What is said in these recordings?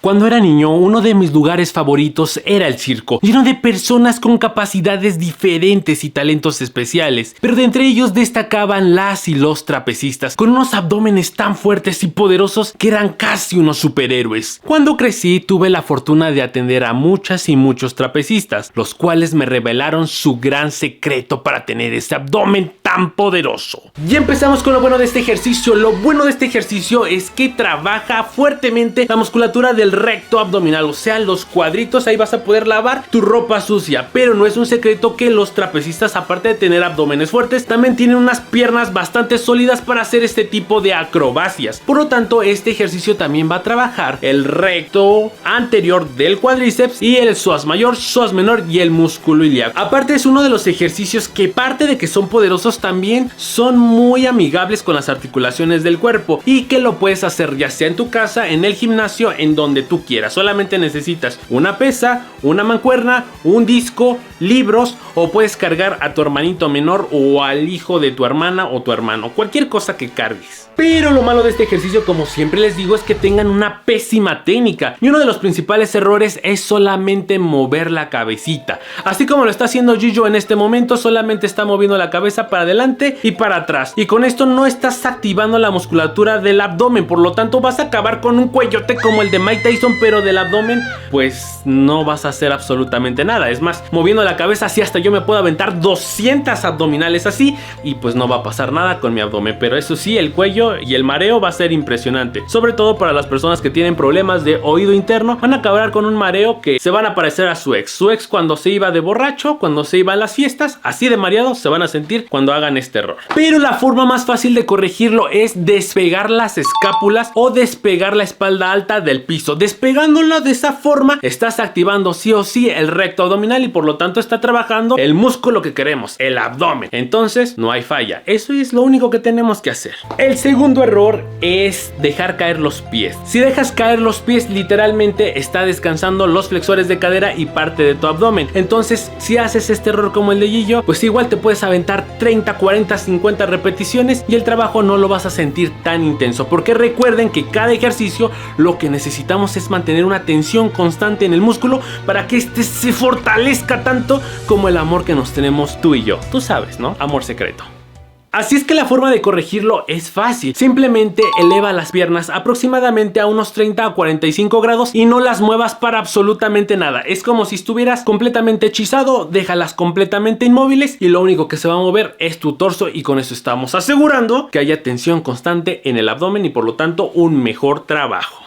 Cuando era niño, uno de mis lugares favoritos era el circo, lleno de personas con capacidades diferentes y talentos especiales, pero de entre ellos destacaban las y los trapecistas, con unos abdómenes tan fuertes y poderosos que eran casi unos superhéroes. Cuando crecí, tuve la fortuna de atender a muchas y muchos trapecistas, los cuales me revelaron su gran secreto para tener ese abdomen tan poderoso. Y empezamos con lo bueno de este ejercicio. Lo bueno de este ejercicio es que trabaja fuertemente la musculatura del recto abdominal, o sea, los cuadritos. Ahí vas a poder lavar tu ropa sucia, pero no es un secreto que los trapecistas, aparte de tener abdómenes fuertes, también tienen unas piernas bastante sólidas para hacer este tipo de acrobacias. Por lo tanto, este ejercicio también va a trabajar el recto anterior del cuádriceps y el psoas mayor, psoas menor y el músculo ilíaco. Aparte, es uno de los ejercicios que, parte de que son poderosos, también son muy amigables con las articulaciones del cuerpo, y que lo puedes hacer ya sea en tu casa, en el gimnasio, en donde tú quieras. Solamente necesitas una pesa, una mancuerna, un disco, libros, o puedes cargar a tu hermanito menor o al hijo de tu hermana o tu hermano, cualquier cosa que cargues. Pero lo malo de este ejercicio, como siempre les digo, es que tengan una pésima técnica, y uno de los principales errores es solamente mover la cabecita, así como lo está haciendo Gillo en este momento. Solamente está moviendo la cabeza para adelante y para atrás, y con esto no estás activando la musculatura del abdomen. Por lo tanto, vas a acabar con un cuellote como el de Mike Tyson, pero del abdomen pues no vas a hacer absolutamente nada. Es más, moviendo la cabeza así, hasta yo me puedo aventar 200 abdominales así, y pues no va a pasar nada con mi abdomen. Pero eso sí, el cuello y el mareo va a ser impresionante, sobre todo para las personas que tienen problemas de oído interno. Van a acabar con un mareo que se van a parecer a su ex cuando se iba de borracho, cuando se iba a las fiestas. Así de mareados se van a sentir cuando hagan este error. Pero la forma más fácil de corregirlo es despegar las escápulas o despegar la espalda alta del piso. Despegándola de esa forma, estás activando sí o sí el recto abdominal, y por lo tanto está trabajando el músculo que queremos, el abdomen. Entonces no hay falla, eso es lo único que tenemos que hacer. El segundo error es dejar caer los pies. Si dejas caer los pies, literalmente está descansando los flexores de cadera y parte de tu abdomen. Entonces, si haces este error como el de Gillo, pues igual te puedes aventar 30, 40, 50 repeticiones y el trabajo no lo vas a sentir tan intenso, porque recuerden que cada ejercicio lo que necesitamos es mantener una tensión constante en el músculo para que este se fortalezca tanto como el amor que nos tenemos tú y yo. Tú sabes, ¿no? Amor secreto. Así es que la forma de corregirlo es fácil. Simplemente eleva las piernas aproximadamente a unos 30 a 45 grados y no las muevas para absolutamente nada. Es como si estuvieras completamente hechizado. Déjalas completamente inmóviles y lo único que se va a mover es tu torso, y con eso estamos asegurando que haya tensión constante en el abdomen y por lo tanto un mejor trabajo.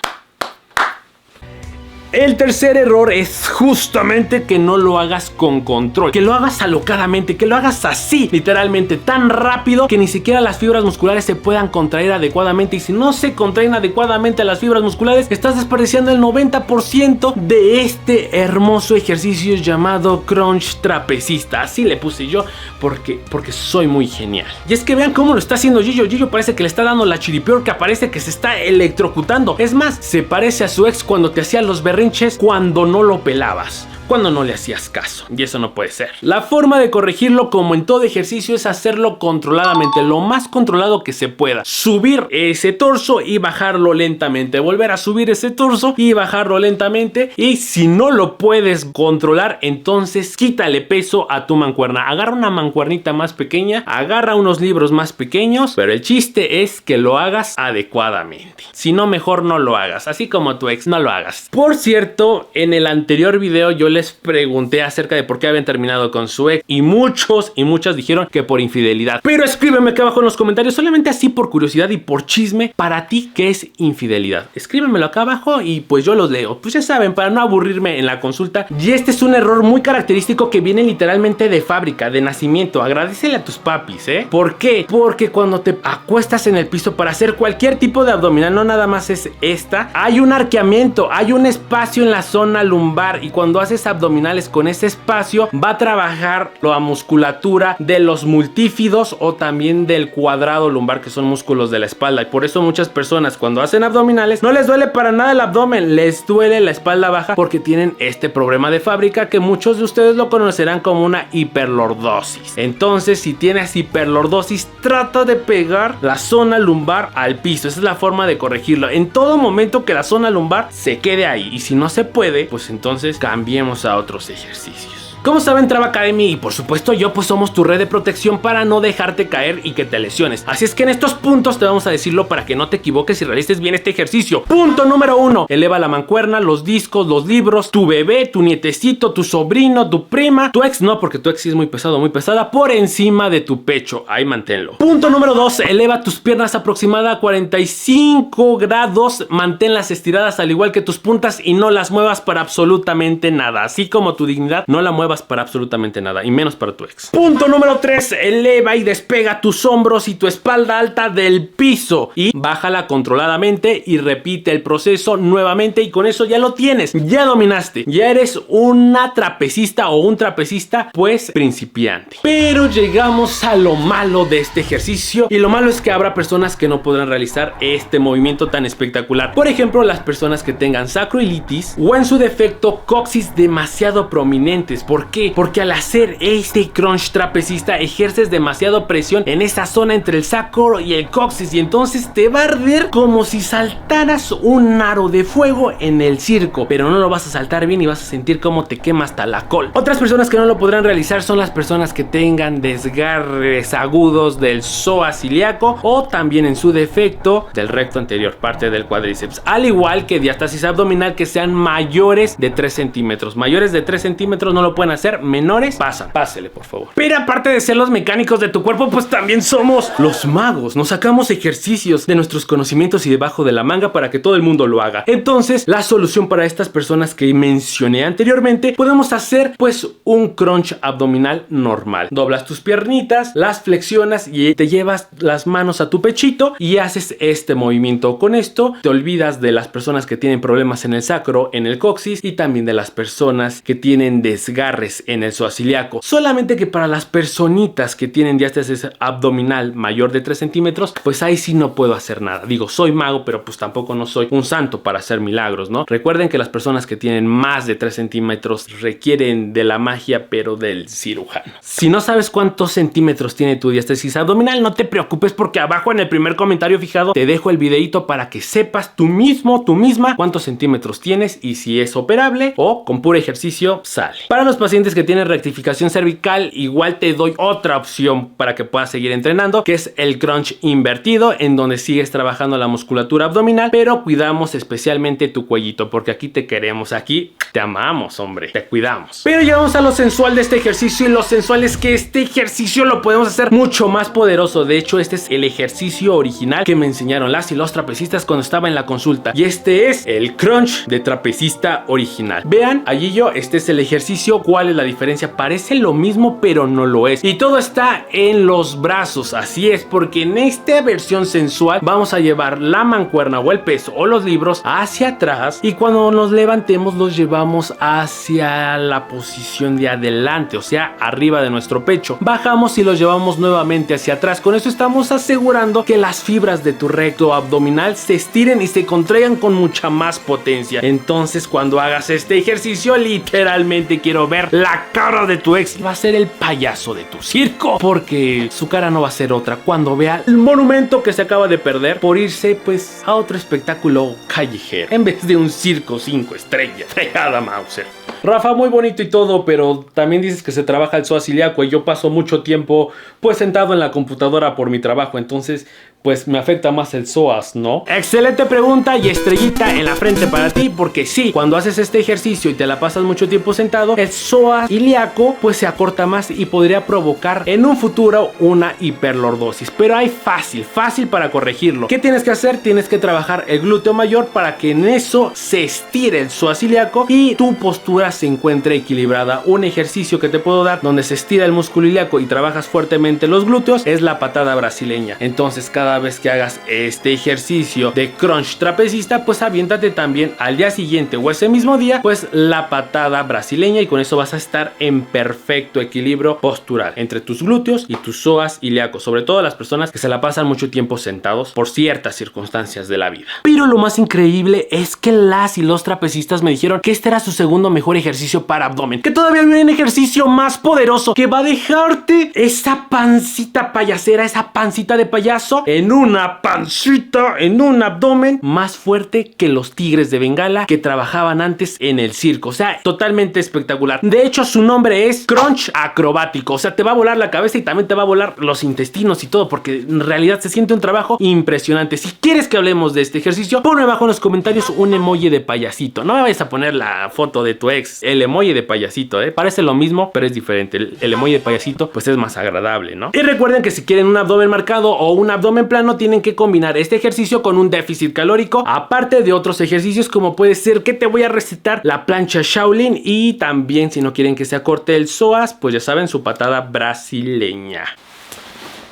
El tercer error es justamente que no lo hagas con control, que lo hagas alocadamente, que lo hagas así, literalmente tan rápido que ni siquiera las fibras musculares se puedan contraer adecuadamente. Y si no se contraen adecuadamente las fibras musculares, estás desperdiciando el 90% de este hermoso ejercicio llamado crunch trapecista. Así le puse yo porque soy muy genial. Y es que vean cómo lo está haciendo Gillo. Gillo parece que le está dando la chiripiorca, parece que se está electrocutando. Es más, se parece a su ex cuando te hacía los berrinches cuando no lo pelabas, cuando no le hacías caso, y eso no puede ser. La forma de corregirlo, como en todo ejercicio, es hacerlo controladamente, lo más controlado que se pueda. Subir ese torso y bajarlo lentamente, volver a subir ese torso y bajarlo lentamente. Y si no lo puedes controlar, entonces quítale peso a tu mancuerna. Agarra una mancuernita más pequeña, agarra unos libros más pequeños, pero el chiste es que lo hagas adecuadamente. Si no, mejor no lo hagas, así como tu ex, no lo hagas. Por cierto, en el anterior video yo les pregunté acerca de por qué habían terminado con su ex, y muchos y muchas dijeron que por infidelidad. Pero escríbeme acá abajo en los comentarios, solamente así por curiosidad y por chisme, para ti, ¿qué es infidelidad? Escríbemelo acá abajo y pues yo los leo. Pues ya saben, para no aburrirme en la consulta. Y este es un error muy característico que viene literalmente de fábrica, de nacimiento. Agradecele a tus papis, ¿eh? ¿Por qué? Porque cuando te acuestas en el piso para hacer cualquier tipo de abdominal, no nada más es esta, hay un arqueamiento, hay un espacio en la zona lumbar, y cuando haces abdominales con ese espacio, va a trabajar la musculatura de los multífidos o también del cuadrado lumbar, que son músculos de la espalda. Y por eso muchas personas cuando hacen abdominales no les duele para nada el abdomen, les duele la espalda baja porque tienen este problema de fábrica que muchos de ustedes lo conocerán como una hiperlordosis. Entonces, si tienes hiperlordosis, trata de pegar la zona lumbar al piso. Esa es la forma de corregirlo. En todo momento que la zona lumbar se quede ahí. Y si no se puede, pues entonces cambiemos a otros ejercicios. Como saben, Traba Academy y por supuesto yo pues somos tu red de protección para no dejarte caer y que te lesiones. Así es que en estos puntos te vamos a decirlo para que no te equivoques y realices bien este ejercicio. Punto número 1. Eleva la mancuerna, los discos, los libros, tu bebé, tu nietecito, tu sobrino, tu prima, tu ex no, porque tu ex sí es muy pesado, muy pesada, por encima de tu pecho. Ahí manténlo. Punto número 2. Eleva tus piernas aproximada a 45 grados. Manténlas estiradas al igual que tus puntas y no las muevas para absolutamente nada. Así como tu dignidad, no la muevas para absolutamente nada y menos para tu ex. Punto número 3. Eleva y despega tus hombros y tu espalda alta del piso y bájala controladamente y repite el proceso nuevamente y con eso ya lo tienes, ya dominaste, ya eres una trapecista o un trapecista pues principiante. Pero llegamos a lo malo de este ejercicio y lo malo es que habrá personas que no podrán realizar este movimiento tan espectacular. Por ejemplo, las personas que tengan sacroiliitis o en su defecto coxis demasiado prominentes. ¿Por qué? Porque al hacer este crunch trapecista ejerces demasiado presión en esa zona entre el sacro y el coxis y entonces te va a arder como si saltaras un aro de fuego en el circo, pero no lo vas a saltar bien y vas a sentir como te quema hasta la cola. Otras personas que no lo podrán realizar son las personas que tengan desgarres agudos del psoas ilíaco o también en su defecto del recto anterior, parte del cuádriceps, al igual que diástasis abdominal que sean mayores de 3 centímetros. Mayores de 3 centímetros no lo pueden hacer, menores, pásele por favor. Pero aparte de ser los mecánicos de tu cuerpo, pues también somos los magos. Nos sacamos ejercicios de nuestros conocimientos y debajo de la manga para que todo el mundo lo haga. Entonces, la solución para estas personas que mencioné anteriormente, podemos hacer pues un crunch abdominal normal. Doblas tus piernitas, las flexionas y te llevas las manos a tu pechito y haces este movimiento. Con esto te olvidas de las personas que tienen problemas en el sacro, en el coxis y también de las personas que tienen desgarres en el psoas ilíaco. Solamente que para las personitas que tienen diástasis abdominal mayor de 3 centímetros, pues ahí sí no puedo hacer nada. Digo, soy mago, pero pues tampoco no soy un santo para hacer milagros, ¿no? Recuerden que las personas que tienen más de 3 centímetros requieren de la magia, pero del cirujano. Si no sabes cuántos centímetros tiene tu diástasis abdominal, no te preocupes porque abajo en el primer comentario fijado te dejo el videito para que sepas tú mismo, tú misma, cuántos centímetros tienes y si es operable o con puro ejercicio sale. Para los pacientes que tienen rectificación cervical, igual te doy otra opción para que puedas seguir entrenando, que es el crunch invertido, en donde sigues trabajando la musculatura abdominal, pero cuidamos especialmente tu cuellito, porque aquí te queremos, aquí te amamos, hombre, te cuidamos. Pero llegamos a lo sensual de este ejercicio y lo sensual es que este ejercicio lo podemos hacer mucho más poderoso. De hecho, este es el ejercicio original que me enseñaron las y los trapecistas cuando estaba en la consulta y este es el crunch de trapecista original. Vean, allí este es el ejercicio. ¿Cuál es la diferencia? Parece lo mismo, pero no lo es. Y todo está en los brazos. Así es, porque en esta versión sensual vamos a llevar la mancuerna o el peso o los libros hacia atrás y cuando nos levantemos los llevamos hacia la posición de adelante, o sea, arriba de nuestro pecho. Bajamos y los llevamos nuevamente hacia atrás. Con eso estamos asegurando que las fibras de tu recto abdominal se estiren y se contraigan con mucha más potencia. Entonces, cuando hagas este ejercicio, literalmente quiero ver la cara de tu ex. Va a ser el payaso de tu circo, porque su cara no va a ser otra cuando vea el monumento que se acaba de perder por irse pues a otro espectáculo callejero en vez de un circo 5 estrellas. Fregada Mauser. Rafa, muy bonito y todo, pero también dices que se trabaja el psoas ilíaco y yo paso mucho tiempo pues sentado en la computadora por mi trabajo, entonces pues me afecta más el psoas, ¿no? Excelente pregunta y estrellita en la frente para ti, porque sí, cuando haces este ejercicio y te la pasas mucho tiempo sentado, el psoas ilíaco pues se acorta más y podría provocar en un futuro una hiperlordosis, pero hay fácil para corregirlo. ¿Qué tienes que hacer? Tienes que trabajar el glúteo mayor para que en eso se estire el psoas ilíaco y tu postura se encuentre equilibrada. Un ejercicio que te puedo dar donde se estira el músculo ilíaco y trabajas fuertemente los glúteos es la patada brasileña. Entonces cada cada vez que hagas este ejercicio de crunch trapecista, pues aviéntate también al día siguiente o ese mismo día, pues la patada brasileña, y con eso vas a estar en perfecto equilibrio postural entre tus glúteos y tus psoas ilíacos, sobre todo las personas que se la pasan mucho tiempo sentados por ciertas circunstancias de la vida. Pero lo más increíble es que las y los trapecistas me dijeron que este era su segundo mejor ejercicio para abdomen, que todavía hay un ejercicio más poderoso que va a dejarte esa pancita payasera, esa pancita de payaso en una pancita, en un abdomen más fuerte que los tigres de Bengala que trabajaban antes en el circo. O sea, totalmente espectacular. De hecho, su nombre es crunch acrobático. O sea, te va a volar la cabeza y también te va a volar los intestinos y todo, porque en realidad se siente un trabajo impresionante. Si quieres que hablemos de este ejercicio, ponme abajo en los comentarios un emoji de payasito. No me vayas a poner la foto de tu ex, el emoji de payasito, parece lo mismo, pero es diferente. El emoji de payasito pues es más agradable, ¿no? Y recuerden que si quieren un abdomen marcado o un abdomen plano, tienen que combinar este ejercicio con un déficit calórico, aparte de otros ejercicios como puede ser que te voy a recetar la plancha Shaolin, y también si no quieren que se acorte el psoas, pues ya saben, su patada brasileña.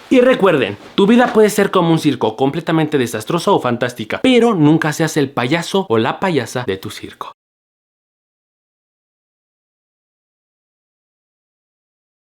Y recuerden, tu vida puede ser como un circo, completamente desastrosa o fantástica, pero nunca seas el payaso o la payasa de tu circo.